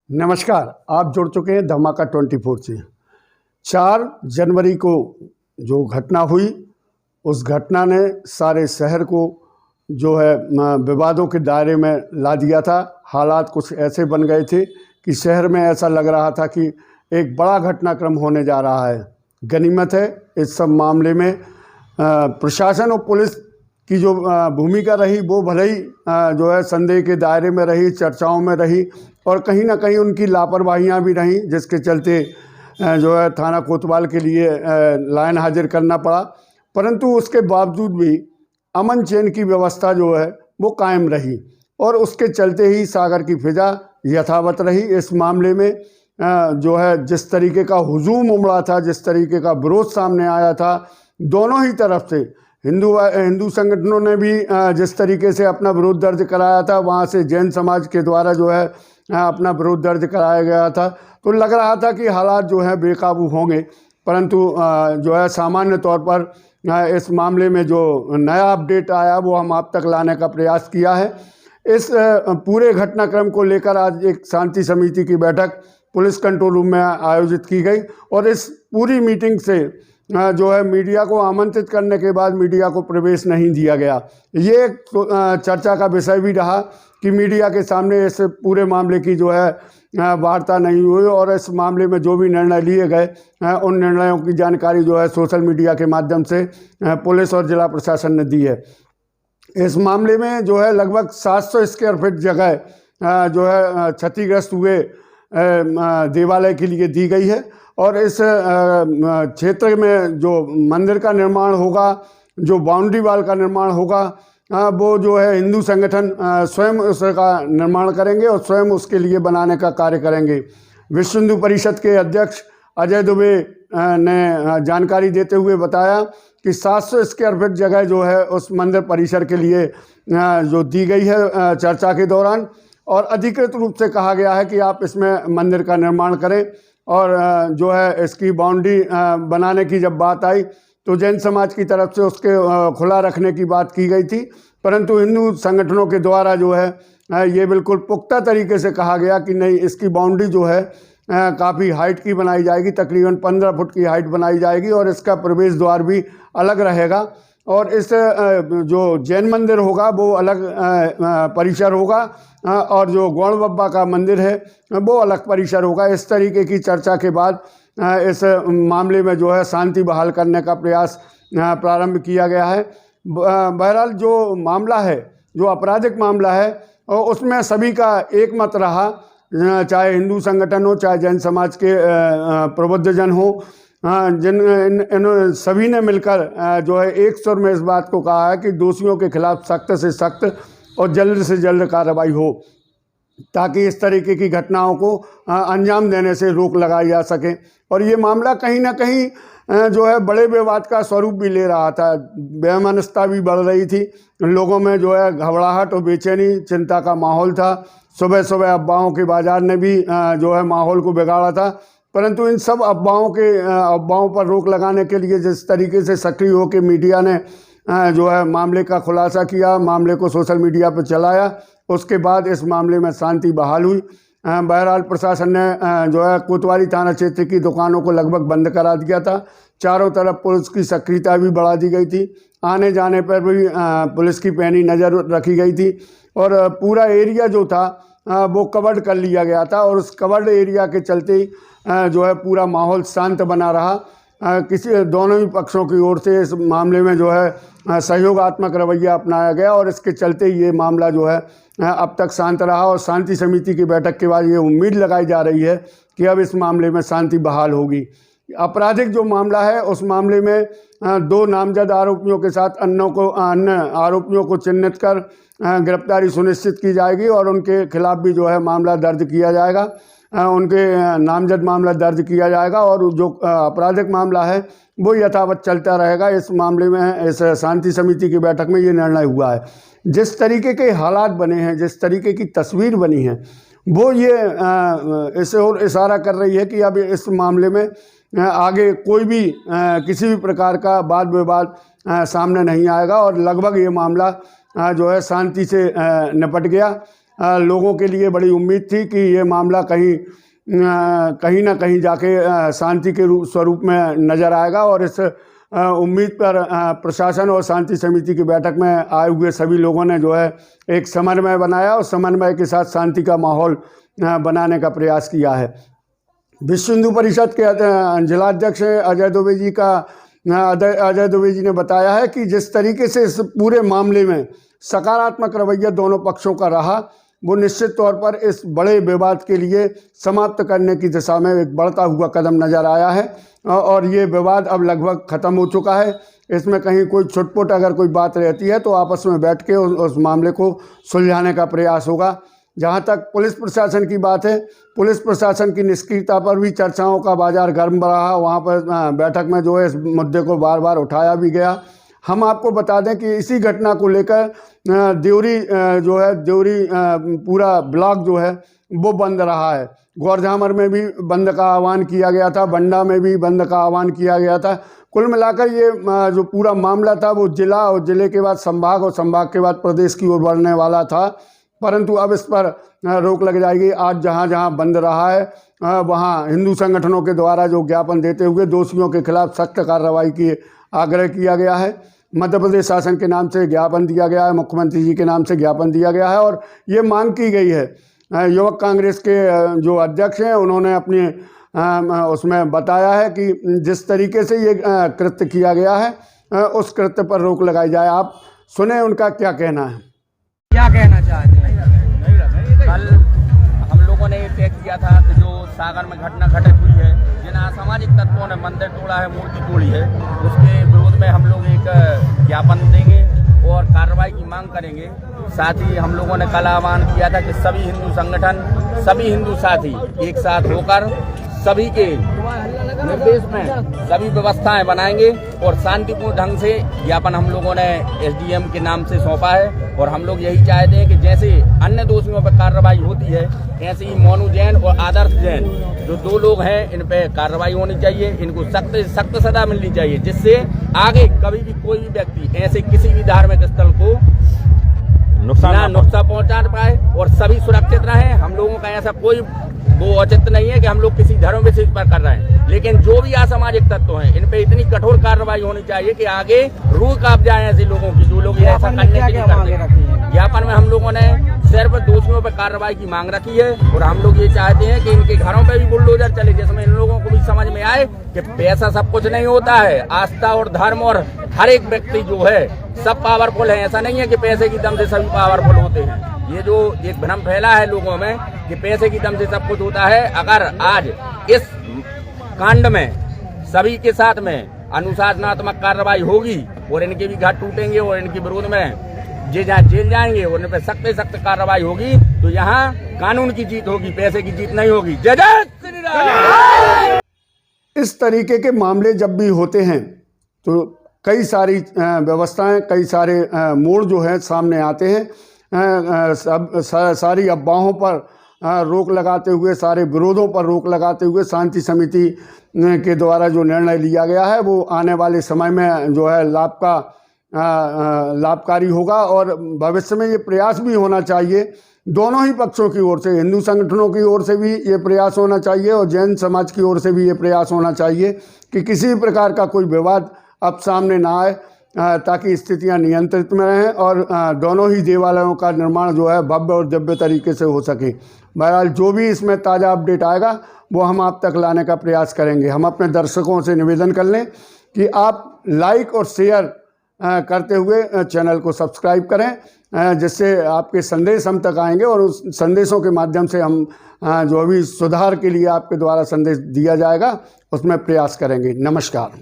नमस्कार। आप जुड़ चुके हैं धमाका 24 से। 4 जनवरी को जो घटना हुई, उस घटना ने सारे शहर को जो है विवादों के दायरे में ला दिया था। हालात कुछ ऐसे बन गए थे कि शहर में ऐसा लग रहा था कि एक बड़ा घटनाक्रम होने जा रहा है। गनीमत है इस सब मामले में प्रशासन और पुलिस की जो भूमिका रही वो भले ही जो है संदेह के दायरे में रही, चर्चाओं में रही और कहीं ना कहीं उनकी लापरवाहियां भी रहीं, जिसके चलते जो है थाना कोतवाल के लिए लाइन हाजिर करना पड़ा। परंतु उसके बावजूद भी अमन चैन की व्यवस्था जो है वो कायम रही और उसके चलते ही सागर की फिजा यथावत रही। इस मामले में जो है जिस तरीके का हुजूम उमड़ा था, जिस तरीके का विरोध सामने आया था, दोनों ही तरफ से हिंदू संगठनों ने भी जिस तरीके से अपना विरोध दर्ज कराया था, वहाँ से जैन समाज के द्वारा जो है अपना विरोध दर्ज कराया गया था। तो लग रहा था कि हालात जो है बेकाबू होंगे, परंतु जो है सामान्य तौर पर इस मामले में जो नया अपडेट आया वो हम आप तक लाने का प्रयास किया है। इस पूरे घटनाक्रम को लेकर आज एक शांति समिति की बैठक पुलिस कंट्रोल रूम में आयोजित की गई और इस पूरी मीटिंग से जो है मीडिया को आमंत्रित करने के बाद मीडिया को प्रवेश नहीं दिया गया। ये एक चर्चा का विषय भी रहा कि मीडिया के सामने इस पूरे मामले की जो है वार्ता नहीं हुई और इस मामले में जो भी निर्णय लिए गए उन निर्णयों की जानकारी जो है सोशल मीडिया के माध्यम से पुलिस और जिला प्रशासन ने दी है। इस मामले में जो है लगभग 700 स्क्वायर फीट जगह जो है क्षतिग्रस्त हुए देवालय के लिए दी गई है और इस क्षेत्र में जो मंदिर का निर्माण होगा, जो बाउंड्री वाल का निर्माण होगा, वो जो है हिंदू संगठन स्वयं उसका निर्माण करेंगे और स्वयं उसके लिए बनाने का कार्य करेंगे। विश्व हिंदू परिषद के अध्यक्ष अजय दुबे ने जानकारी देते हुए बताया कि 700 स्क्वायर फीट जगह जो है उस मंदिर परिसर के लिए जो दी गई है चर्चा के दौरान और अधिकृत रूप से कहा गया है कि आप इसमें मंदिर का निर्माण करें। और जो है इसकी बाउंड्री बनाने की जब बात आई तो जैन समाज की तरफ से उसके खुला रखने की बात की गई थी, परंतु हिंदू संगठनों के द्वारा जो है ये बिल्कुल पुख्ता तरीके से कहा गया कि नहीं, इसकी बाउंड्री जो है काफ़ी हाइट की बनाई जाएगी, तकरीबन 15 फुट की हाइट बनाई जाएगी और इसका प्रवेश द्वार भी अलग रहेगा और इस जो जैन मंदिर होगा वो अलग परिसर होगा और जो गौड़ बब्बा का मंदिर है वो अलग परिसर होगा। इस तरीके की चर्चा के बाद इस मामले में जो है शांति बहाल करने का प्रयास प्रारंभ किया गया है। बहरहाल जो मामला है, जो आपराधिक मामला है, उसमें सभी का एक मत रहा, चाहे हिंदू संगठन हो, चाहे जैन समाज के प्रबुद्धजन हो, इन सभी ने मिलकर जो है एक सुर में इस बात को कहा है कि दोषियों के खिलाफ सख्त से सख्त और जल्द से जल्द कार्रवाई हो ताकि इस तरीके की घटनाओं को अंजाम देने से रोक लगाई जा सके। और ये मामला कहीं ना कहीं जो है बड़े विवाद का स्वरूप भी ले रहा था, बेमनस्ता भी बढ़ रही थी, लोगों में जो है घबराहट और बेचैनी, चिंता का माहौल था। सुबह सुबह अफवाहों के बाजार ने भी जो है माहौल को बिगाड़ा था, परंतु इन सब अफवाहों पर रोक लगाने के लिए जिस तरीके से सक्रिय होकर मीडिया ने जो है मामले का खुलासा किया, मामले को सोशल मीडिया पर चलाया, उसके बाद इस मामले में शांति बहाल हुई। बहरहाल प्रशासन ने जो है कोतवाली थाना क्षेत्र की दुकानों को लगभग बंद करा दिया था। चारों तरफ पुलिस की सक्रियता भी बढ़ा दी गई थी, आने जाने पर भी पुलिस की पैनी नज़र रखी गई थी और पूरा एरिया जो था वो कवर्ड कर लिया गया था और उस कवर्ड एरिया के चलते ही जो है पूरा माहौल शांत बना रहा। किसी दोनों ही पक्षों की ओर से इस मामले में जो है सहयोगात्मक रवैया अपनाया गया और इसके चलते ये मामला जो है अब तक शांत रहा और शांति समिति की बैठक के बाद ये उम्मीद लगाई जा रही है कि अब इस मामले में शांति बहाल होगी। आपराधिक जो मामला है उस मामले में 2 नामजद आरोपियों के साथ अन्य आरोपियों को चिन्हित कर गिरफ्तारी सुनिश्चित की जाएगी और उनके खिलाफ भी जो है मामला दर्ज किया जाएगा, उनके नामजद मामला दर्ज किया जाएगा और जो आपराधिक मामला है वो यथावत चलता रहेगा। इस मामले में इस शांति समिति की बैठक में ये निर्णय हुआ है। जिस तरीके के हालात बने हैं, जिस तरीके की तस्वीर बनी है, वो ये इसे और इशारा कर रही है कि अब इस मामले में आगे कोई भी किसी भी प्रकार का वाद विवाद सामने नहीं आएगा और लगभग ये मामला जो है शांति से निपट गया। लोगों के लिए बड़ी उम्मीद थी कि ये मामला कहीं ना कहीं जाके शांति के स्वरूप में नज़र आएगा। और इस उम्मीद पर प्रशासन और शांति समिति की बैठक में आए हुए सभी लोगों ने जो है एक समन्वय बनाया और समन्वय के साथ शांति का माहौल बनाने का प्रयास किया है। विश्व हिंदू परिषद के जिलाध्यक्ष अजय दुबे जी ने बताया है कि जिस तरीके से इस पूरे मामले में सकारात्मक रवैया दोनों पक्षों का रहा, वो निश्चित तौर पर इस बड़े विवाद के लिए समाप्त करने की दिशा में एक बढ़ता हुआ कदम नज़र आया है और ये विवाद अब लगभग ख़त्म हो चुका है। इसमें कहीं कोई छुटपुट अगर कोई बात रहती है तो आपस में बैठ के उस मामले को सुलझाने का प्रयास होगा। जहाँ तक पुलिस प्रशासन की बात है, पुलिस प्रशासन की निष्क्रियता पर भी चर्चाओं का बाजार गर्म रहा। वहाँ पर बैठक में जो है इस मुद्दे को बार बार उठाया भी गया। हम आपको बता दें कि इसी घटना को लेकर देवरी पूरा ब्लॉक जो है वो बंद रहा है। गौरझामर में भी बंद का आह्वान किया गया था, बंडा में भी बंद का आह्वान किया गया था। कुल मिलाकर ये जो पूरा मामला था वो जिला और जिले के बाद संभाग और संभाग के बाद प्रदेश की ओर बढ़ने वाला था, परंतु अब इस पर रोक लग जाएगी। आज जहाँ जहाँ बंद रहा है वहाँ हिंदू संगठनों के द्वारा जो ज्ञापन देते हुए दोषियों के खिलाफ सख्त कार्रवाई की आग्रह किया गया है। मध्य प्रदेश शासन के नाम से ज्ञापन दिया गया है, मुख्यमंत्री जी के नाम से ज्ञापन दिया गया है और ये मांग की गई है। युवक कांग्रेस के जो अध्यक्ष हैं उन्होंने अपने उसमें बताया है कि जिस तरीके से ये कृत्य किया गया है उस कृत्य पर रोक लगाई जाए। आप सुने उनका क्या कहना है। क्या कहना चाहते हैं? कल हम लोगों ने ये तय किया था कि जो सागर में घटना घटित हुई है, जिन असामाजिक तत्वों ने मंदिर तोड़ा है, मूर्ति तोड़ी है, उसके विरोध में हम लोग एक ज्ञापन देंगे और कार्रवाई की मांग करेंगे। साथ ही हम लोगों ने कल आह्वान किया था कि सभी हिंदू संगठन, सभी हिंदू साथी एक साथ होकर सभी के निर्देश में सभी व्यवस्थाएं बनाएंगे और शांतिपूर्ण ढंग से ज्ञापन हम लोगों ने एसडीएम के नाम से सौंपा है। और हम लोग यही चाहते हैं कि जैसे अन्य दोषियों पर कार्रवाई होती है, ऐसे ही मोनू जैन और आदर्श जैन जो दो लोग हैं, इन पे कार्रवाई होनी चाहिए, इनको सख्त से सख्त सजा मिलनी चाहिए, जिससे आगे कभी भी कोई भी व्यक्ति ऐसे किसी भी धार्मिक स्थल को नुकसान पहुंचा पाए और सभी सुरक्षित रहें। हम लोगों का ऐसा कोई वो औचित्य नहीं है कि हम लोग किसी धर्म विशेष पर कर रहे हैं, लेकिन जो भी असामाजिक तत्व हैं इन पे इतनी कठोर कार्रवाई होनी चाहिए कि आगे रूह कांप जाए ऐसे लोगों की जो लोग ऐसा करने के लिए करते हैं। ज्ञापन में हम लोगों ने सिर्फ दोषियों पर कार्रवाई की मांग रखी है और हम लोग ये चाहते हैं कि इनके घरों पे भी बुलडोजर चले, जिसमें इन लोगों को भी समझ में आए कि पैसा सब कुछ नहीं होता है। आस्था और धर्म और हर एक व्यक्ति जो है सब पावरफुल है। ऐसा नहीं है कि पैसे की दम से सभी पावरफुल होते हैं। ये जो एक भ्रम फैला है लोगों में कि पैसे की दम से सब कुछ होता है, अगर आज इस कांड में सभी के साथ में अनुशासनात्मक कार्रवाई होगी और इनके भी घाट टूटेंगे और इनके विरोध में जेल जाएंगे और इन पर सख्त से सख्त कार्रवाई होगी, तो यहाँ कानून की जीत होगी, पैसे की जीत नहीं होगी। जय जय श्री राम। इस तरीके के मामले जब भी होते हैं तो कई सारी व्यवस्थाएं, कई सारे मोड़ जो है सामने आते हैं। सारी अफवाहों पर रोक लगाते हुए, सारे विरोधों पर रोक लगाते हुए शांति समिति के द्वारा जो निर्णय लिया गया है वो आने वाले समय में जो है लाभकारी होगा और भविष्य में ये प्रयास भी होना चाहिए दोनों ही पक्षों की ओर से। हिंदू संगठनों की ओर से भी ये प्रयास होना चाहिए और जैन समाज की ओर से भी ये प्रयास होना चाहिए कि किसी भी प्रकार का कोई विवाद अब सामने ना आए, ताकि स्थितियां नियंत्रित में रहें और दोनों ही देवालयों का निर्माण जो है भव्य और दिव्य तरीके से हो सके। बहरहाल जो भी इसमें ताज़ा अपडेट आएगा वो हम आप तक लाने का प्रयास करेंगे। हम अपने दर्शकों से निवेदन कर लें कि आप लाइक और शेयर करते हुए चैनल को सब्सक्राइब करें, जिससे आपके संदेश हम तक आएंगे और उस संदेशों के माध्यम से हम जो भी सुधार के लिए आपके द्वारा संदेश दिया जाएगा उसमें प्रयास करेंगे। नमस्कार।